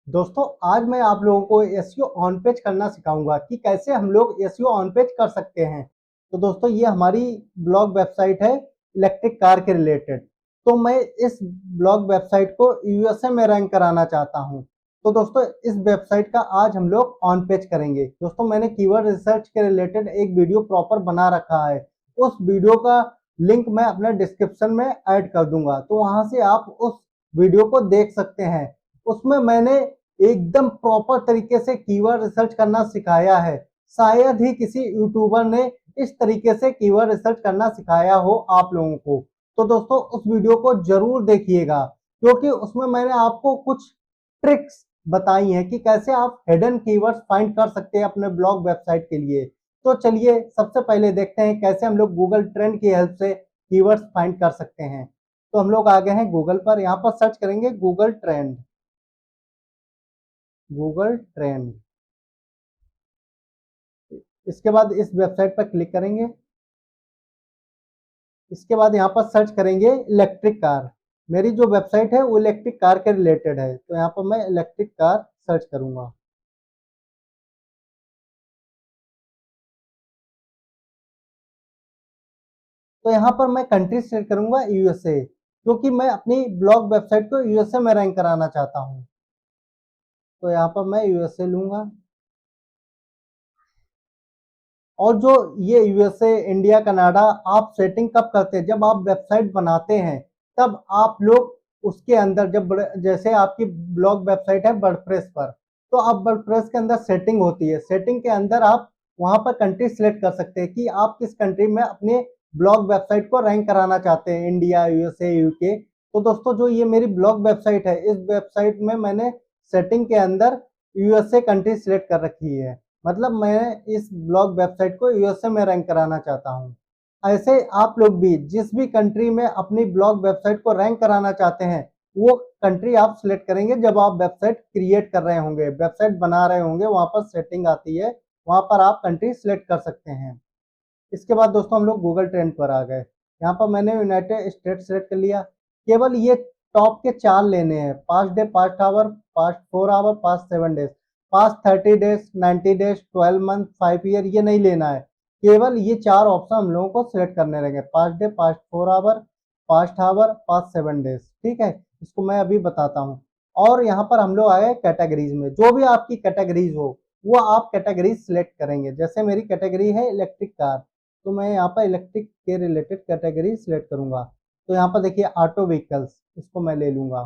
दोस्तों आज मैं आप लोगों को एसईओ ऑन पेज करना सिखाऊंगा कि कैसे हम लोग एसईओ ऑन पेज कर सकते हैं। तो दोस्तों ये हमारी ब्लॉग वेबसाइट है इलेक्ट्रिक कार के रिलेटेड। तो मैं इस ब्लॉग वेबसाइट को यूएसए में रैंक कराना चाहता हूं। तो दोस्तों इस वेबसाइट का आज हम लोग ऑन पेज करेंगे। दोस्तों मैंने कीवर्ड रिसर्च के रिलेटेड एक वीडियो प्रॉपर बना रखा है। उस वीडियो का लिंक मैं अपने डिस्क्रिप्शन में ऐड कर दूंगा, तो वहां से आप उस वीडियो को देख सकते हैं। उसमें मैंने एकदम प्रॉपर तरीके से कीवर्ड रिसर्च करना सिखाया है। शायद ही किसी यूट्यूबर ने इस तरीके से कीवर्ड रिसर्च करना सिखाया हो आप लोगों को। तो दोस्तों उस वीडियो को जरूर देखिएगा, क्योंकि उसमें मैंने आपको कुछ ट्रिक्स बताई हैं कि कैसे आप हिडन कीवर्ड्स फाइंड कर सकते हैं अपने ब्लॉग वेबसाइट के लिए। तो चलिए सबसे पहले देखते हैं कैसे हम लोग गूगल ट्रेंड की हेल्प से कीवर्ड्स फाइंड कर सकते हैं। तो हम लोग आ गए हैं गूगल पर, यहाँ पर सर्च करेंगे गूगल ट्रेंड। गूगल ट्रेंड, इसके बाद इस वेबसाइट पर क्लिक करेंगे। इसके बाद यहाँ पर सर्च करेंगे इलेक्ट्रिक कार। मेरी जो वेबसाइट है वो इलेक्ट्रिक कार के रिलेटेड है, तो यहाँ पर मैं इलेक्ट्रिक कार सर्च करूंगा। तो यहाँ पर मैं कंट्री सेलेक्ट करूंगा यूएसए, क्योंकि मैं अपनी ब्लॉग वेबसाइट को यूएसए में रैंक कराना चाहता हूँ। तो यहाँ पर मैं यूएसए लूंगा। और जो ये यूएसए, इंडिया, कनाडा, आप सेटिंग कब करते हैं? जब आप वेबसाइट बनाते हैं तब आप लोग उसके अंदर, जब जैसे आपकी ब्लॉग वेबसाइट है वर्डप्रेस पर, तो आप वर्डप्रेस के अंदर सेटिंग होती है। सेटिंग के अंदर आप वहां पर कंट्री सिलेक्ट कर सकते हैं कि आप किस कंट्री में अपने ब्लॉग वेबसाइट को रैंक कराना चाहते हैं, इंडिया, यूएसए, यूके। तो दोस्तों जो ये मेरी ब्लॉग वेबसाइट है, इस वेबसाइट में मैंने सेटिंग के अंदर यूएसए कंट्री सिलेक्ट कर रखी है। मतलब मैं इस ब्लॉग वेबसाइट को यूएसए में रैंक कराना चाहता हूँ। ऐसे आप लोग भी जिस भी कंट्री में अपनी ब्लॉग वेबसाइट को रैंक कराना चाहते हैं, वो कंट्री आप सिलेक्ट करेंगे जब आप वेबसाइट क्रिएट कर रहे होंगे, वेबसाइट बना रहे होंगे, वहां पर सेटिंग आती है, वहां पर आप कंट्री सिलेक्ट कर सकते हैं। इसके बाद दोस्तों हम लोग गूगल ट्रेंड पर आ गए। यहाँ पर मैंने यूनाइटेड स्टेट सेलेक्ट कर लिया। केवल ये टॉप के 4 लेने हैं: past day, past hour, past 4 hour, past 7 days, past 30 days, 90 days, 12 month, 5 year, ये नहीं लेना है। केवल ये 4 ऑप्शन हम लोगों को सिलेक्ट करने रहेंगे: past day, past 4 hour, past hour, past 7 days. ठीक है, इसको मैं अभी बताता हूँ। और यहाँ पर हम लोग आ गए कैटेगरीज में। जो भी आपकी कैटेगरीज हो वो आप कैटेगरीज सिलेक्ट करेंगे। जैसे मेरी कैटेगरी है इलेक्ट्रिक कार, तो मैं यहाँ पर इलेक्ट्रिक के रिलेटेड कैटेगरी सिलेक्ट करूंगा। तो यहाँ पर देखिए ऑटो व्हीकल्स, इसको मैं ले लूंगा।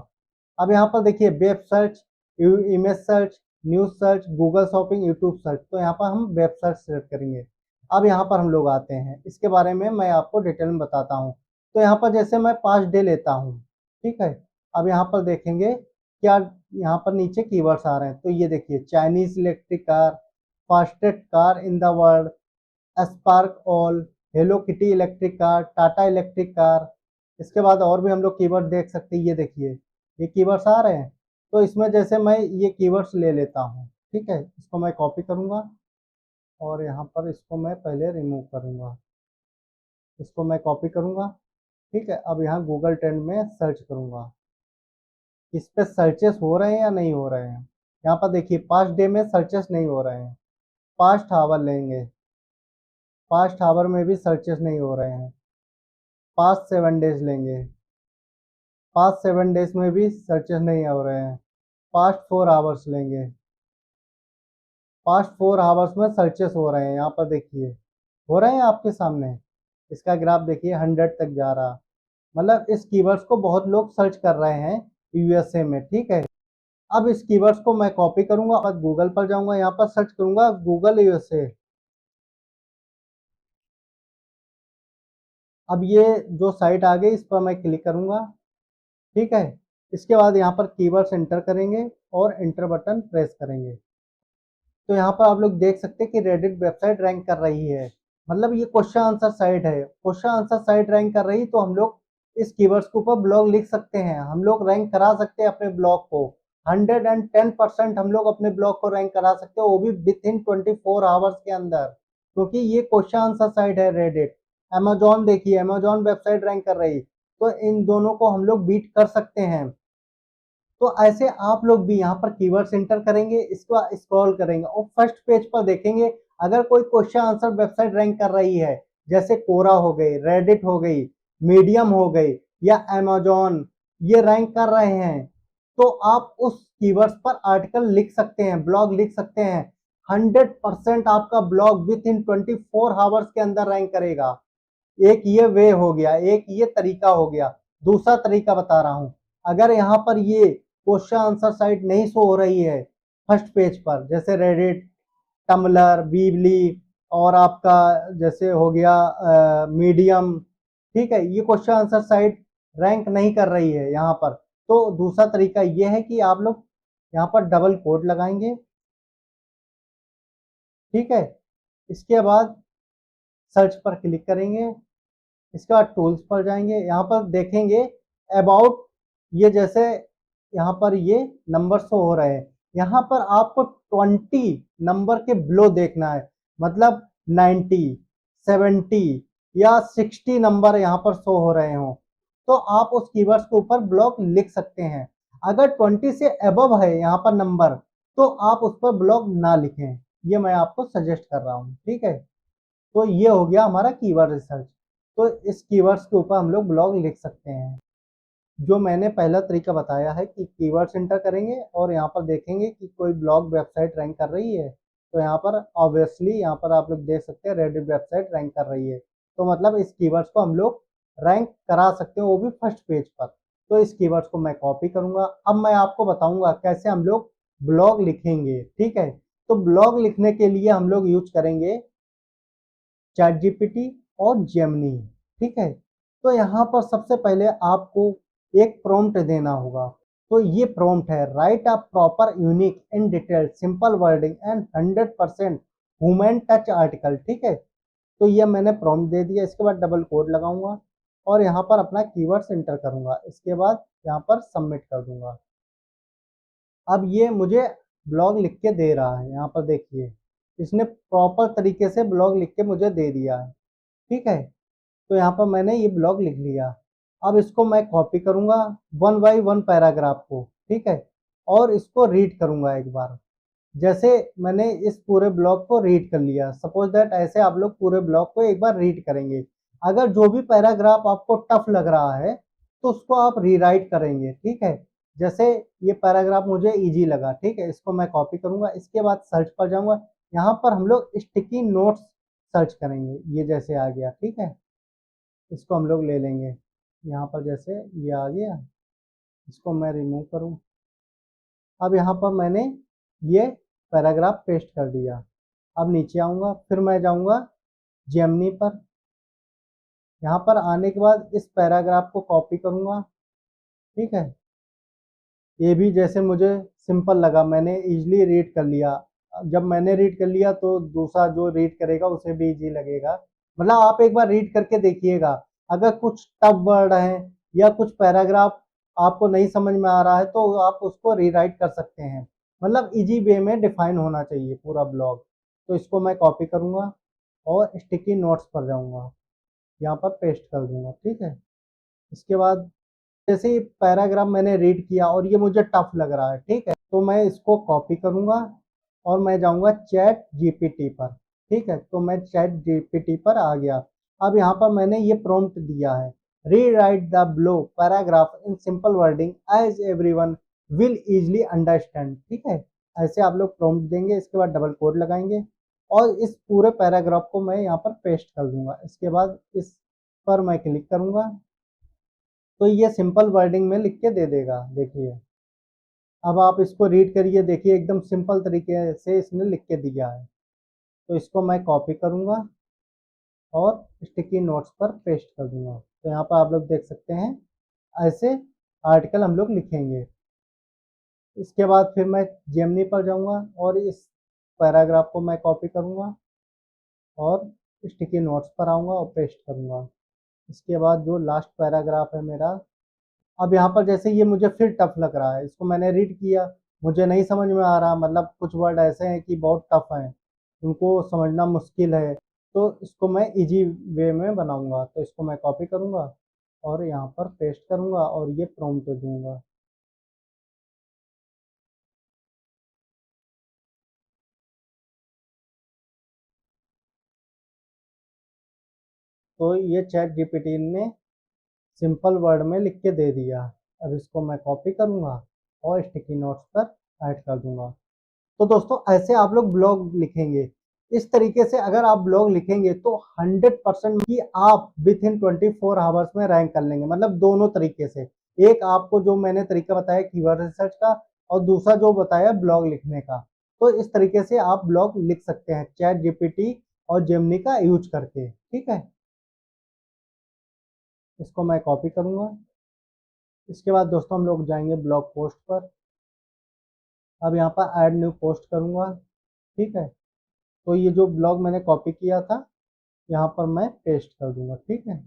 अब यहाँ पर देखिए web search, image search, news search, Google shopping, YouTube search. तो यहाँ पर हम वेब सर्च सेलेक्ट करेंगे। अब यहाँ पर हम लोग आते हैं, इसके बारे में मैं आपको डिटेल में बताता हूँ। तो यहाँ पर जैसे मैं 5 डे लेता हूँ, ठीक है। अब यहाँ पर देखेंगे क्या यहाँ पर नीचे कीवर्ड्स आ रहे हैं। तो ये देखिए Chinese electric car, fastest car in the world, spark all, hello kitty electric car, Tata electric car. इसके बाद और भी हम लोग कीवर्ड देख सकते हैं। ये देखिए ये कीवर्ड्स आ रहे हैं। तो इसमें जैसे मैं ये कीवर्ड्स ले लेता हूँ, ठीक है, इसको मैं कॉपी करूंगा और यहाँ पर इसको मैं पहले रिमूव करूंगा। इसको मैं कॉपी करूंगा, ठीक है। अब यहाँ गूगल ट्रेंड में सर्च करूंगा, इस पे सर्चेस हो रहे हैं या नहीं हो रहे हैं। यहाँ पर देखिए 5 डे में सर्चेस नहीं हो रहे हैं। पास्ट आवर लेंगे, पास्ट आवर में भी सर्चेस नहीं हो रहे हैं। पास्ट 7 डेज लेंगे, पास्ट 7 डेज में भी सर्चेस नहीं हो रहे हैं। पास्ट 4 आवर्स लेंगे, पास्ट 4 आवर्स में सर्चेस हो रहे हैं। यहाँ पर देखिए हो रहे हैं आपके सामने। इसका ग्राफ देखिए 100 तक जा रहा। मतलब इस कीवर्ड्स को बहुत लोग सर्च कर रहे हैं यूएसए में, ठीक है। अब इस कीवर्ड्स को मैं कॉपी करूंगा और गूगल पर जाऊंगा, यहाँ पर सर्च करूंगा गूगल यूएसए। अब ये जो साइट आ गई इस पर मैं क्लिक करूंगा, ठीक है। इसके बाद यहाँ पर कीवर्ड्स एंटर करेंगे और एंटर बटन प्रेस करेंगे। तो यहाँ पर आप लोग देख सकते हैं कि रेडिट वेबसाइट रैंक कर रही है। मतलब ये क्वेश्चन आंसर साइट है, क्वेश्चन आंसर साइट रैंक कर रही, तो हम लोग इस कीवर्ड्स के ऊपर ब्लॉग लिख सकते हैं, हम लोग रैंक करा सकते हैं अपने ब्लॉग को। 110% हम लोग अपने ब्लॉग को रैंक करा सकते हैं, वो भी विद इन 24 आवर्स के अंदर, क्योंकि ये क्वेश्चन आंसर साइट है रेडिट। अमेजोन देखिए, अमेजोन वेबसाइट रैंक कर रही, तो इन दोनों को हम लोग बीट कर सकते हैं। तो ऐसे आप लोग भी यहाँ पर कीवर्ड्स एंटर करेंगे, इसको स्क्रॉल करेंगे और फर्स्ट पेज पर देखेंगे अगर कोई क्वेश्चन आंसर वेबसाइट रैंक कर रही है, जैसे कोरा हो गई, रेडिट हो गई, मीडियम हो गई या अमेज़न, ये रैंक कर रहे हैं, तो आप उस कीवर्ड्स पर आर्टिकल लिख सकते हैं, ब्लॉग लिख सकते हैं। 100% आपका ब्लॉग विद इन 24 आवर्स के अंदर रैंक करेगा। एक ये वे हो गया, एक ये तरीका हो गया। दूसरा तरीका बता रहा हूँ, अगर यहाँ पर ये क्वेश्चन आंसर साइट नहीं शो हो रही है फर्स्ट पेज पर, जैसे रेडिट, टम्बलर, वीबली और आपका जैसे हो गया मीडियम, ठीक है, ये क्वेश्चन आंसर साइट रैंक नहीं कर रही है यहाँ पर, तो दूसरा तरीका ये है कि आप लोग यहाँ पर डबल कोट लगाएंगे, ठीक है। इसके बाद सर्च पर क्लिक करेंगे, इसके बाद टूल्स पर जाएंगे, यहाँ पर देखेंगे अबाउट, ये जैसे यहाँ पर ये नंबर शो हो रहे हैं, यहाँ पर आपको 20 नंबर के बिलो देखना है, मतलब 90, 70 या 60 नंबर यहाँ पर शो हो रहे हो, तो आप उस कीवर्ड्स के ऊपर ब्लॉग लिख सकते हैं। अगर 20 से अबव है यहाँ पर नंबर, तो आप उस पर ब्लॉग ना लिखें, ये मैं आपको सजेस्ट कर रहा हूँ, ठीक है। तो ये हो गया हमारा कीवर्ड रिसर्च। तो इस कीवर्ड्स के ऊपर हम लोग ब्लॉग लिख सकते हैं। जो मैंने पहला तरीका बताया है कि कीवर्ड्स एंटर करेंगे और यहाँ पर देखेंगे कि कोई ब्लॉग वेबसाइट रैंक कर रही है, तो यहाँ पर ऑब्वियसली यहाँ पर आप लोग देख सकते हैं रेडिट वेबसाइट रैंक कर रही है, तो मतलब इस कीवर्ड्स को हम लोग रैंक करा सकते हैं, वो भी फर्स्ट पेज पर। तो इस कीवर्ड्स को मैं कॉपी करूंगा। अब मैं आपको बताऊंगा कैसे हम लोग ब्लॉग लिखेंगे, ठीक है। तो ब्लॉग लिखने के लिए हम लोग यूज करेंगे चैट जीपीटी और जेमिनी, ठीक है। तो यहाँ पर सबसे पहले आपको एक प्रॉम्प्ट देना होगा। तो ये प्रॉम्प्ट है, right a proper unique in detail simple wording and 100% human touch article, ठीक है। तो ये मैंने प्रॉम्प्ट दे दिया, इसके बाद डबल कोड लगाऊंगा और यहाँ पर अपना कीवर्ड्स एंटर करूंगा, इसके बाद यहाँ पर सबमिट कर दूंगा। अब ये मुझे ब्लॉग लिख के दे रहा है, यहाँ पर देखिए इसने प्रॉपर तरीके से ब्लॉग लिख के मुझे दे दिया है, ठीक है। तो यहाँ पर मैंने ये ब्लॉग लिख लिया। अब इसको मैं कॉपी करूंगा 1 बाय 1 पैराग्राफ को, ठीक है, और इसको रीड करूंगा एक बार। जैसे मैंने इस पूरे ब्लॉग को रीड कर लिया, सपोज दैट ऐसे आप लोग पूरे ब्लॉग को एक बार रीड करेंगे। अगर जो भी पैराग्राफ आपको टफ लग रहा है तो उसको आप रीराइट करेंगे, ठीक है। जैसे ये पैराग्राफ मुझे इजी लगा, ठीक है, इसको मैं कॉपी करूंगा, इसके बाद सर्च पर जाऊंगा। यहाँ पर हम लोग स्टिकी नोट्स सर्च करेंगे, ये जैसे आ गया, ठीक है, इसको हम लोग ले लेंगे। यहाँ पर जैसे ये आ गया, इसको मैं रिमूव करूँ। अब यहाँ पर मैंने ये पैराग्राफ पेस्ट कर दिया। अब नीचे आऊँगा, फिर मैं जाऊँगा जेमिनी पर। यहाँ पर आने के बाद इस पैराग्राफ को कॉपी करूँगा, ठीक है। ये भी जैसे मुझे सिंपल लगा, मैंने इजीली रीड कर लिया। जब मैंने रीड कर लिया तो दूसरा जो रीड करेगा उसे भी इजी लगेगा। मतलब आप एक बार रीड करके देखिएगा, अगर कुछ टफ वर्ड हैं या कुछ पैराग्राफ आपको नहीं समझ में आ रहा है तो आप उसको रीराइट कर सकते हैं। मतलब इजी वे में डिफाइन होना चाहिए पूरा ब्लॉग। तो इसको मैं कॉपी करूँगा और स्टिकी नोट्स पर जाऊँगा, यहाँ पर पेस्ट कर दूँगा, ठीक है। इसके बाद जैसे ही पैराग्राफ मैंने रीड किया और ये मुझे टफ लग रहा है, ठीक है, तो मैं इसको कॉपी करूंगा और मैं जाऊंगा चैट जीपीटी पर, ठीक है। तो मैं चैट जीपीटी पर आ गया। अब यहाँ पर मैंने ये प्रॉम्प्ट दिया है, rewrite the below paragraph in simple wording as everyone will easily understand, ठीक है। ऐसे आप लोग प्रॉम्प्ट देंगे, इसके बाद डबल कोड लगाएंगे और इस पूरे पैराग्राफ को मैं यहाँ पर पेस्ट कर दूंगा। इसके बाद इस पर मैं क्लिक करूंगा तो ये सिंपल वर्डिंग में लिख के दे देगा, देखिए। अब आप इसको रीड करिए, देखिए एकदम सिंपल तरीके से इसने लिख के दिया है। तो इसको मैं कॉपी करूंगा और स्टिकी नोट्स पर पेस्ट कर दूंगा। तो यहाँ पर आप लोग देख सकते हैं ऐसे आर्टिकल हम लोग लिखेंगे। इसके बाद फिर मैं जेमिनी पर जाऊंगा और इस पैराग्राफ को मैं कॉपी करूंगा और स्टिकी नोट्स पर आऊँगा और पेस्ट करूँगा। इसके बाद जो लास्ट पैराग्राफ है मेरा, अब यहाँ पर जैसे ये मुझे फिर टफ लग रहा है, इसको मैंने रीड किया, मुझे नहीं समझ में आ रहा, मतलब कुछ वर्ड ऐसे हैं कि बहुत टफ हैं, उनको समझना मुश्किल है, तो इसको मैं इजी वे में बनाऊंगा। तो इसको मैं कॉपी करूंगा और यहाँ पर पेस्ट करूंगा और ये प्रॉम्प्ट दे दूंगा। तो ये चैट जीपीटी ने सिंपल वर्ड में लिख के दे दिया। अब इसको मैं कॉपी करूँगा और स्टिकी नोट्स पर ऐड कर दूँगा। तो दोस्तों ऐसे आप लोग ब्लॉग लिखेंगे। इस तरीके से अगर आप ब्लॉग लिखेंगे तो 100% कि आप विथ इन 24 आवर्स में रैंक कर लेंगे, मतलब दोनों तरीके से। एक आपको जो मैंने तरीका बताया कीवर्ड रिसर्च का, और दूसरा जो बताया ब्लॉग लिखने का। तो इस तरीके से आप ब्लॉग लिख सकते हैं चैट जीपीटी और जेमिनी का यूज करके। ठीक है, इसको मैं कॉपी करूँगा। इसके बाद दोस्तों हम लोग जाएंगे ब्लॉग पोस्ट पर। अब यहाँ पर ऐड न्यू पोस्ट करूँगा। ठीक है, तो ये जो ब्लॉग मैंने कॉपी किया था यहाँ पर मैं पेस्ट कर दूंगा। ठीक है,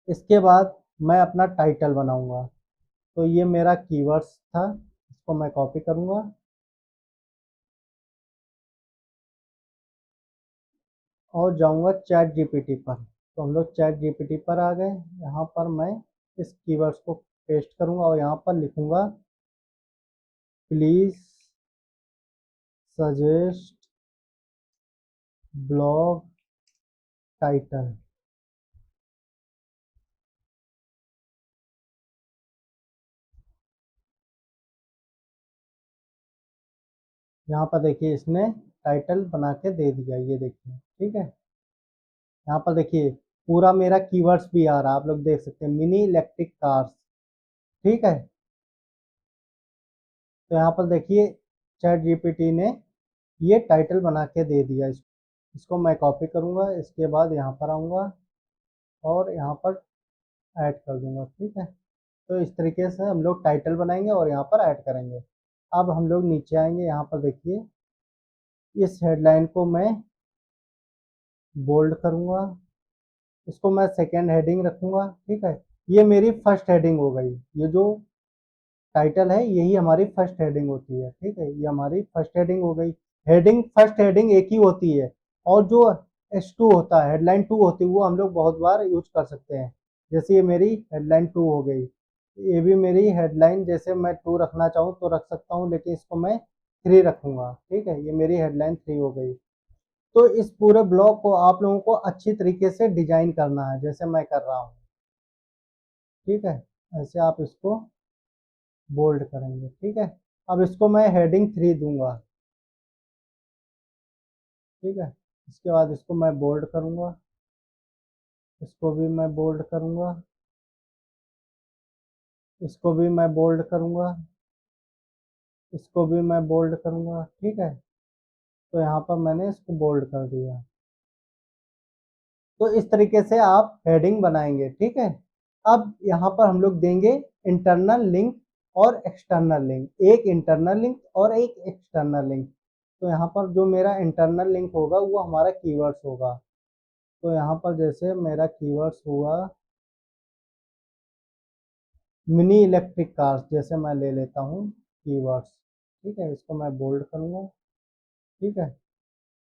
इसके बाद मैं अपना टाइटल बनाऊंगा। तो ये मेरा कीवर्ड्स था, इसको मैं कॉपी करूंगा और जाऊंगा चैट जीपीटी पर। तो हम लोग चैट जीपीटी पर आ गए। यहाँ पर मैं इस कीवर्ड्स को पेस्ट करूंगा और यहाँ पर लिखूंगा प्लीज सजेस्ट ब्लॉग टाइटल। यहाँ पर देखिए इसने टाइटल बना के दे दिया, ये देखिए। ठीक है, यहाँ पर देखिए पूरा मेरा कीवर्ड्स भी आ रहा है, आप लोग देख सकते हैं, मिनी इलेक्ट्रिक कार्स। ठीक है, तो यहाँ पर देखिए चैट जीपीटी ने ये टाइटल बना के दे दिया। इसको मैं कॉपी करूँगा, इसके बाद यहाँ पर आऊँगा और यहाँ पर ऐड कर दूँगा। ठीक है, तो इस तरीके से हम लोग टाइटल बनाएंगे और यहाँ पर ऐड करेंगे। अब हम लोग नीचे आएंगे, यहाँ पर देखिए इस हेडलाइन को मैं बोल्ड करूँगा, इसको मैं सेकेंड हेडिंग रखूँगा। ठीक है, ये मेरी फर्स्ट हेडिंग हो गई। ये जो टाइटल है यही हमारी फर्स्ट हेडिंग होती है। ठीक है, ये हमारी फर्स्ट हेडिंग हो गई। हेडिंग फर्स्ट हेडिंग एक ही होती है, और जो H2 होता है, हेडलाइन 2 होती है, वो हम लोग बहुत बार यूज कर सकते हैं। जैसे ये मेरी हेडलाइन 2 हो गई, ये भी मेरी हेडलाइन, जैसे मैं 2 रखना चाहूँ तो रख सकता हूँ, लेकिन इसको मैं 3 रखूँगा। ठीक है, ये मेरी हेडलाइन 3 हो गई। तो इस पूरे ब्लॉग को आप लोगों को अच्छी तरीके से डिजाइन करना है, जैसे मैं कर रहा हूँ। ठीक है, ऐसे आप इसको बोल्ड करेंगे। ठीक है, अब इसको मैं हेडिंग 3 दूंगा। ठीक है, इसके बाद इसको मैं बोल्ड करूंगा, इसको भी मैं बोल्ड करूंगा, इसको भी मैं बोल्ड करूंगा, इसको भी मैं बोल्ड करूंगा। ठीक है, तो यहाँ पर मैंने इसको बोल्ड कर दिया। तो इस तरीके से आप हेडिंग बनाएंगे। ठीक है, अब यहाँ पर हम लोग देंगे इंटरनल लिंक और एक्सटर्नल लिंक, एक इंटरनल लिंक और एक एक्सटर्नल लिंक। तो यहाँ पर जो मेरा इंटरनल लिंक होगा वो हमारा कीवर्ड्स होगा। तो यहाँ पर जैसे मेरा कीवर्ड्स हुआ मिनी इलेक्ट्रिक कार्स, जैसे मैं ले लेता हूँ कीवर्ड्स। ठीक है, इसको मैं बोल्ड करूँगा। ठीक है,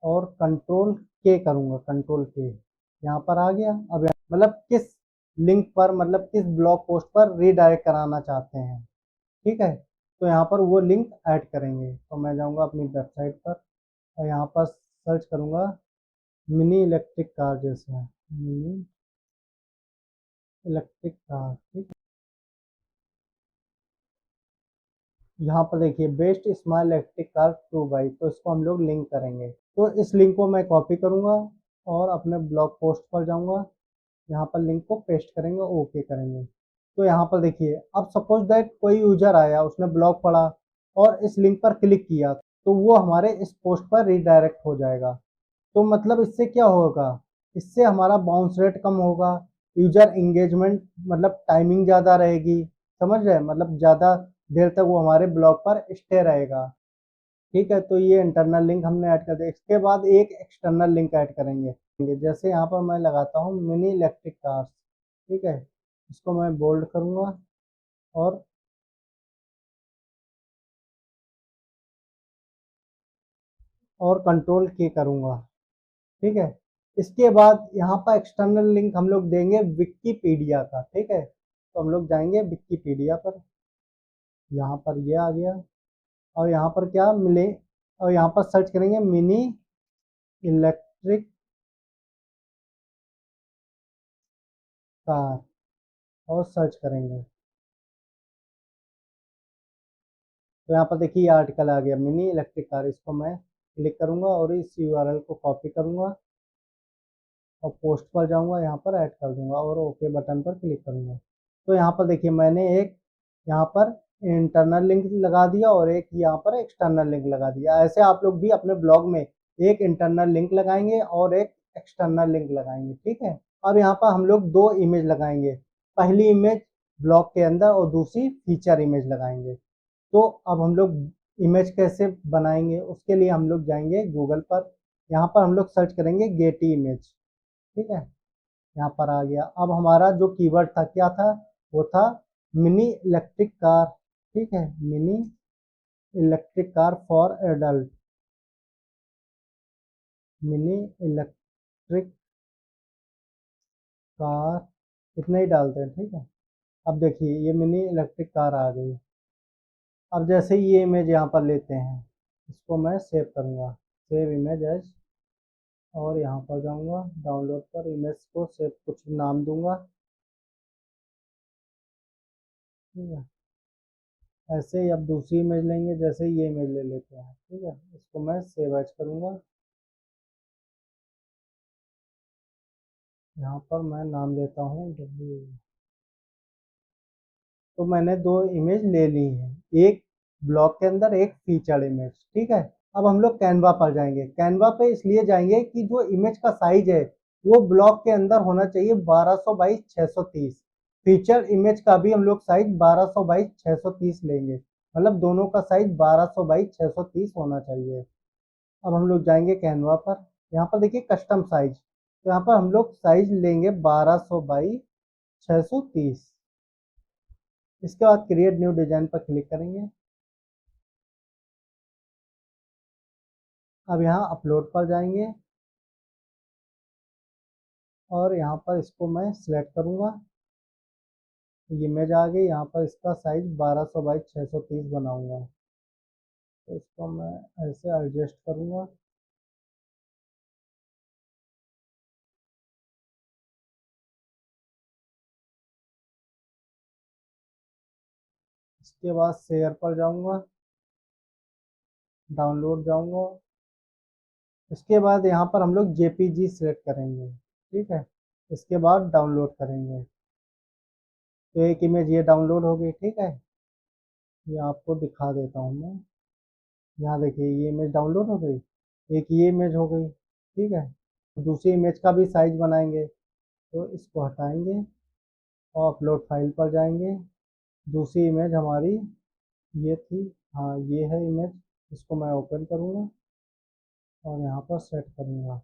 और कंट्रोल के करूँगा, कंट्रोल के, यहाँ पर आ गया। अब मतलब किस लिंक पर, मतलब किस ब्लॉग पोस्ट पर रीडायरेक्ट कराना चाहते हैं। ठीक है, तो यहाँ पर वो लिंक ऐड करेंगे। तो मैं जाऊँगा अपनी वेबसाइट पर और यहाँ पर सर्च करूँगा मिनी इलेक्ट्रिक कार, जैसे मिनी इलेक्ट्रिक कार। ठीक है, यहाँ पर देखिए best small electric car two by, तो इसको हम लोग लिंक करेंगे। तो इस लिंक को मैं कॉपी करूँगा और अपने ब्लॉग पोस्ट पर जाऊँगा, यहाँ पर लिंक को पेस्ट करेंगे, ओके करेंगे। तो यहाँ पर देखिए अब सपोज दैट कोई यूजर आया, उसने ब्लॉग पढ़ा और इस लिंक पर क्लिक किया, तो वो हमारे इस पोस्ट पर रीडायरेक्ट हो जाएगा। तो मतलब इससे क्या होगा, इससे हमारा बाउंस रेट कम होगा, यूजर इंगेजमेंट, मतलब टाइमिंग ज़्यादा रहेगी। समझ रहे हैं, मतलब ज़्यादा देर तक वो हमारे ब्लॉग पर स्टे रहेगा। ठीक है, तो ये इंटरनल लिंक हमने ऐड कर दिया। इसके बाद एक एक्सटर्नल लिंक ऐड करेंगे, जैसे यहाँ पर मैं लगाता हूँ मिनी इलेक्ट्रिक कार्स। ठीक है, इसको मैं बोल्ड करूँगा और कंट्रोल के करूँगा। ठीक है, इसके बाद यहाँ पर एक्सटर्नल लिंक हम लोग देंगे विकिपीडिया का। ठीक है, तो हम लोग जाएंगे विकिपीडिया पर, यहाँ पर ये आ गया, और यहाँ पर क्या मिले, और यहाँ पर सर्च करेंगे मिनी इलेक्ट्रिक कार और सर्च करेंगे तो यहाँ पर देखिए ये आर्टिकल आ गया मिनी इलेक्ट्रिक कार। इसको मैं क्लिक करूँगा और इस यूआरएल को कॉपी करूँगा और पोस्ट पर जाऊँगा, यहाँ पर ऐड कर दूँगा और ओके बटन पर क्लिक करूँगा। तो यहाँ पर देखिए मैंने एक यहाँ पर इंटरनल लिंक लगा दिया और एक यहाँ पर एक्सटर्नल लिंक लगा दिया। ऐसे आप लोग भी अपने ब्लॉग में एक इंटरनल लिंक लगाएंगे और एक एक्सटर्नल लिंक लगाएंगे, ठीक है। अब यहाँ पर हम लोग दो इमेज लगाएंगे, पहली इमेज ब्लॉग के अंदर और दूसरी फीचर इमेज लगाएंगे। तो अब हम लोग इमेज कैसे बनाएंगे, उसके लिए हम लोग जाएंगे गूगल पर, यहाँ पर हम लोग सर्च करेंगे गेटी इमेज, ठीक है। यहाँ पर आ गया। अब हमारा जो कीवर्ड था क्या था, वो था मिनी इलेक्ट्रिक कार, ठीक है, mini electric car for adult, mini electric car, इतना ही डालते हैं, ठीक है। अब देखिए ये मिनी इलेक्ट्रिक कार आ गई। अब जैसे ये इमेज यहाँ पर लेते हैं, इसको मैं सेव करूँगा, सेव इमेज एज, और यहाँ पर जाऊँगा डाउनलोड पर, इमेज को सेव कुछ नाम दूंगा, ठीक है। ऐसे ही अब दूसरी इमेज लेंगे, जैसे ये इमेज ले लेते हैं, ठीक है। इसको मैं सेव एज करूँगा, यहाँ पर मैं नाम देता हूँ डब्ल्यू। तो मैंने दो इमेज ले ली हैं, एक ब्लॉग के अंदर एक फीचर्ड इमेज, ठीक है। अब हम लोग कैनवा पर जाएंगे। कैनवा पे इसलिए जाएंगे कि जो इमेज का साइज है वो ब्लॉग के अंदर होना चाहिए 1200 बाई 630। फीचर इमेज का भी हम लोग साइज 1200 बाई 630 लेंगे, मतलब दोनों का साइज 1200 बाई 630 होना चाहिए। अब हम लोग जाएंगे कैनवा पर, यहाँ पर देखिए कस्टम साइज, तो यहाँ पर हम लोग साइज लेंगे 1200 बाई 630। इसके बाद क्रिएट न्यू डिजाइन पर क्लिक करेंगे। अब यहाँ अपलोड पर जाएंगे और यहाँ पर इसको मैं सिलेक्ट करूँगा, इमेज आ गई। यहाँ पर इसका साइज 1200 बाई 630 बनाऊंगा, तो इसको मैं ऐसे एडजस्ट करूँगा। इसके बाद शेयर पर जाऊँगा, डाउनलोड जाऊँगा। इसके बाद यहाँ पर हम लोग जेपीजी सिलेक्ट करेंगे, ठीक है। इसके बाद डाउनलोड करेंगे, तो एक इमेज ये डाउनलोड हो गई, ठीक है। ये आपको दिखा देता हूँ मैं, यहाँ देखिए ये इमेज डाउनलोड हो गई, एक ये इमेज हो गई, ठीक है। दूसरी इमेज का भी साइज बनाएंगे, तो इसको हटाएंगे और अपलोड फाइल पर जाएंगे। दूसरी इमेज हमारी ये थी, हाँ ये है इमेज, इसको मैं ओपन करूँगा और यहाँ पर सेट करूँगा।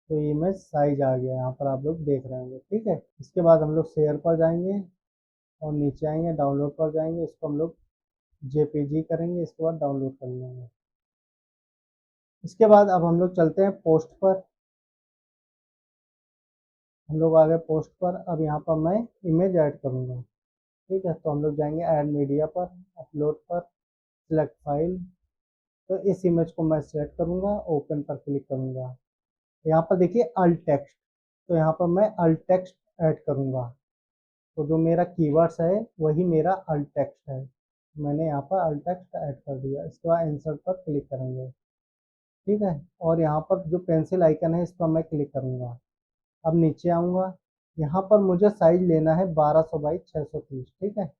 तो ये इमेज साइज आ गया, यहाँ पर आप लोग देख रहे होंगे, ठीक है। इसके बाद हम लोग शेयर पर जाएंगे और नीचे आएंगे डाउनलोड पर जाएंगे, इसको हम लोग जेपीजी करेंगे, इसके बाद डाउनलोड कर लेंगे। इसके बाद अब हम लोग चलते हैं पोस्ट पर। हम लोग आ गए पोस्ट पर। अब यहाँ पर मैं इमेज ऐड करूँगा, ठीक है। तो हम लोग जाएंगे ऐड मीडिया पर, अपलोड पर, सिलेक्ट फाइल। तो इस इमेज को मैं सेलेक्ट करूँगा, ओपन पर क्लिक करूँगा। यहाँ पर देखिए अल्ट टेक्स्ट, तो यहाँ पर मैं अल्ट टेक्स्ट ऐड करूँगा। तो जो मेरा कीवर्ड्स है वही मेरा अल्ट टेक्स्ट है, मैंने यहाँ पर अल्ट टेक्स्ट ऐड कर दिया। इसके बाद इंसर्ट पर क्लिक करेंगे, ठीक है। और यहाँ पर जो पेंसिल आइकन है इस पर मैं क्लिक करूँगा। अब नीचे आऊँगा, यहाँ पर मुझे साइज लेना है 1200 बाई 630, ठीक है।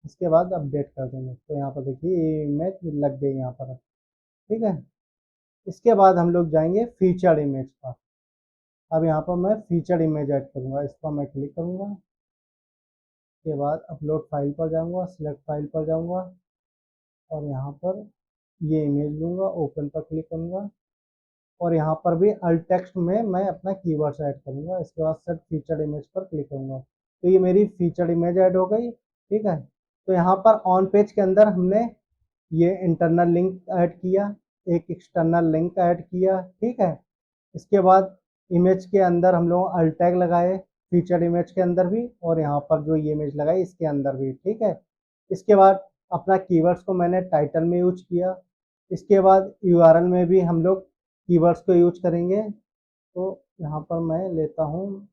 इसके बाद अपडेट कर देंगे, तो यहाँ पर देखिए ये इमेज लग गई यहाँ पर, ठीक है। इसके बाद हम लोग जाएंगे फीचर्ड इमेज पर। अब यहाँ पर मैं फीचर्ड इमेज ऐड करूँगा, इस पर मैं क्लिक करूँगा। के बाद अपलोड फाइल पर जाऊँगा, सिलेक्ट फाइल पर जाऊँगा और यहाँ पर ये इमेज लूँगा, ओपन पर क्लिक करूँगा और यहाँ पर भी अल्ट टेक्स्ट में मैं अपना कीवर्ड्स ऐड करूँगा। इसके बाद सेट फीचर्ड इमेज पर क्लिक करूँगा, तो ये मेरी फीचर्ड इमेज ऐड हो गई, ठीक है। तो यहाँ पर ऑन पेज के अंदर हमने ये इंटरनल लिंक ऐड किया, एक एक्सटर्नल लिंक ऐड किया, ठीक है। इसके बाद इमेज के अंदर हम लोग अल्ट टैग लगाए, फीचर्ड इमेज के अंदर भी, और यहाँ पर जो ये इमेज लगाई इसके अंदर भी, ठीक है। इसके बाद अपना कीवर्ड्स को मैंने टाइटल में यूज किया। इसके बाद यूआरएल में भी हम लोग कीवर्ड्स को यूज करेंगे। तो यहाँ पर मैं लेता हूँ,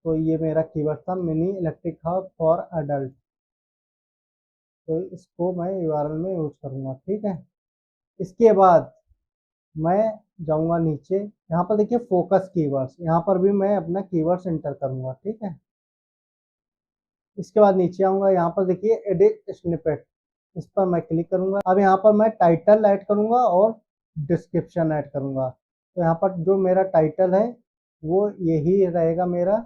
तो ये मेरा कीवर्ड था mini electric hub for adult, तो इसको मैं यूआरएल में यूज करूँगा। ठीक है, इसके बाद मैं जाऊँगा नीचे, यहाँ पर देखिए फोकस कीवर्ड्स, यहाँ पर भी मैं अपना कीवर्ड्स एंटर करूँगा। ठीक है, इसके बाद नीचे आऊँगा, यहाँ पर देखिए एडिट स्निपेट, इस पर मैं क्लिक करूँगा। अब यहाँ पर मैं टाइटल ऐड करूँगा और डिस्क्रिप्शन ऐड करूँगा। तो यहाँ पर जो मेरा टाइटल है वो यही रहेगा मेरा,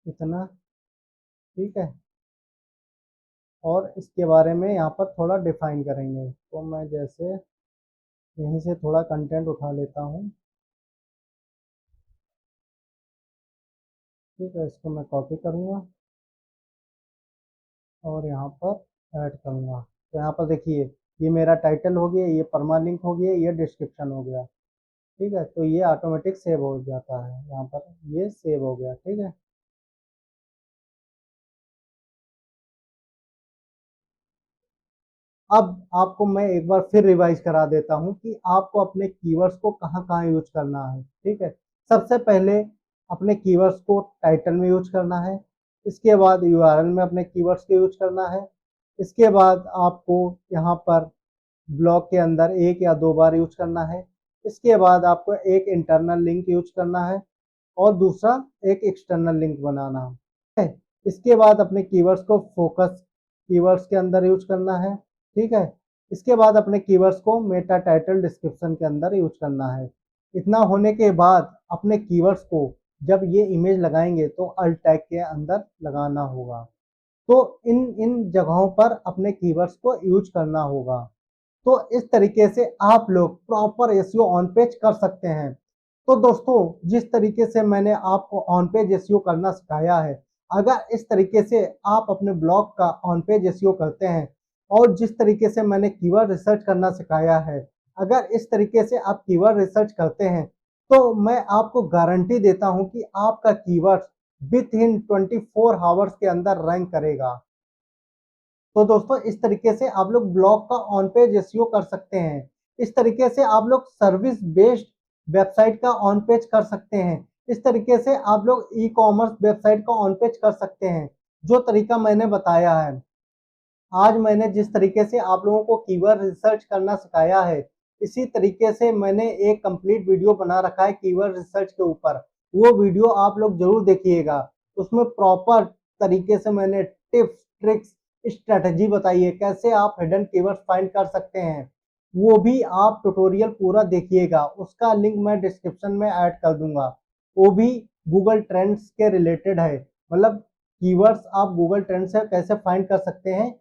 इतना। ठीक है, और इसके बारे में यहाँ पर थोड़ा डिफाइन करेंगे। तो मैं जैसे यहीं से थोड़ा कंटेंट उठा लेता हूँ। ठीक है, इसको मैं कॉपी करूँगा और यहाँ पर ऐड करूँगा। तो यहाँ पर देखिए ये मेरा टाइटल हो गया, ये परमालिंक हो गया, ये डिस्क्रिप्शन हो गया। ठीक है, तो ये ऑटोमेटिक सेव हो जाता है, यहाँ पर ये सेव हो गया। ठीक है, अब आपको मैं एक बार फिर रिवाइज करा देता हूँ कि आपको अपने कीवर्ड्स को कहाँ कहाँ यूज करना है। ठीक है, सबसे पहले अपने कीवर्ड्स को टाइटल में यूज करना है। इसके बाद यूआरएल में अपने कीवर्ड्स को यूज करना है। इसके बाद आपको यहाँ पर ब्लॉग के अंदर एक या दो बार यूज करना है। इसके बाद आपको एक इंटरनल लिंक यूज करना है और दूसरा एक एक्सटर्नल लिंक बनाना है। इसके बाद अपने कीवर्ड्स को फोकस कीवर्ड्स के अंदर यूज करना है। ठीक है, इसके बाद अपने कीवर्ड्स को मेटा टाइटल डिस्क्रिप्शन के अंदर यूज करना है। इतना होने के बाद अपने कीवर्ड्स को जब ये इमेज लगाएंगे तो अल्ट टैग के अंदर लगाना होगा। तो इन इन जगहों पर अपने कीवर्ड्स को यूज करना होगा। तो इस तरीके से आप लोग प्रॉपर एसईओ ऑन पेज कर सकते हैं। तो दोस्तों, जिस तरीके से मैंने आपको ऑन पेज एसईओ करना सिखाया है, अगर इस तरीके से आप अपने ब्लॉग का ऑन पेज एसईओ करते हैं और जिस तरीके से मैंने कीवर्ड रिसर्च करना सिखाया है, अगर इस तरीके से आप कीवर्ड रिसर्च करते हैं, तो मैं आपको गारंटी देता हूं कि आपका कीवर्ड विथ इन 24 आवर्स के अंदर रैंक करेगा। तो दोस्तों, इस तरीके से आप लोग ब्लॉग का ऑन पेज एसईओ कर सकते हैं। इस तरीके से आप लोग सर्विस बेस्ड वेबसाइट का ऑन पेज कर सकते हैं। इस तरीके से आप लोग ई कॉमर्स वेबसाइट का ऑन पेज कर सकते हैं, जो तरीका मैंने बताया है। आज मैंने जिस तरीके से आप लोगों को कीवर्ड रिसर्च करना सिखाया है, इसी तरीके से मैंने एक कंप्लीट वीडियो बना रखा है कीवर्ड रिसर्च के ऊपर। वो वीडियो आप लोग जरूर देखिएगा। उसमें प्रॉपर तरीके से मैंने टिप्स, ट्रिक्स, स्ट्रेटजी बताई है, कैसे आप हिडन कीवर्ड फाइंड कर सकते हैं। वो भी आप ट्यूटोरियल पूरा देखिएगा, उसका लिंक मैं डिस्क्रिप्शन में ऐड कर दूंगा। वो भी गूगल ट्रेंड्स के रिलेटेड है, मतलब कीवर्ड्स आप गूगल ट्रेंड्स से कैसे फाइंड कर सकते हैं।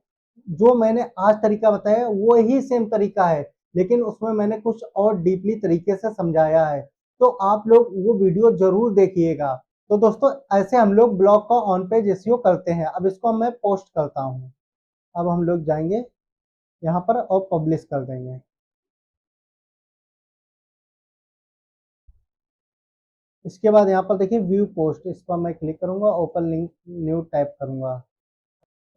जो मैंने आज तरीका बताया वो ही सेम तरीका है, लेकिन उसमें मैंने कुछ और डीपली तरीके से समझाया है। तो आप लोग वो वीडियो जरूर देखिएगा। तो दोस्तों, ऐसे हम लोग ब्लॉग का ऑन पेज एसईओ करते हैं। अब इसको मैं पोस्ट करता हूँ। अब हम लोग जाएंगे यहाँ पर और पब्लिश कर देंगे। इसके बाद यहाँ पर देखिए व्यू पोस्ट, इस पर मैं क्लिक करूंगा, ओपन लिंक न्यू टाइप करूंगा।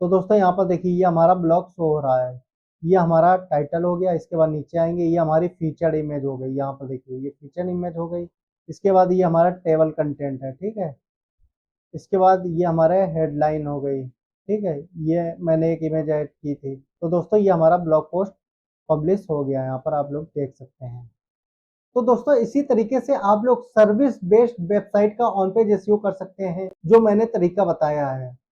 तो दोस्तों, यहाँ पर देखिए ये हमारा ब्लॉग शो हो रहा है। ये हमारा टाइटल हो गया। इसके बाद नीचे आएंगे, ये हमारी फीचर्ड इमेज हो गई। यहाँ पर देखिए ये फीचर्ड इमेज हो गई। इसके बाद ये हमारा टेबल कंटेंट है। ठीक है, इसके बाद ये हमारे हेडलाइन हो गई। ठीक है, ये मैंने एक इमेज ऐड की थी। तो दोस्तों, ये हमारा ब्लॉग पोस्ट पब्लिश हो गया, यहाँ पर आप लोग देख सकते हैं। तो दोस्तों, इसी तरीके से आप लोग सर्विस बेस्ड वेबसाइट का ऑन पेज एसईओ कर सकते हैं, जो मैंने तरीका बताया है।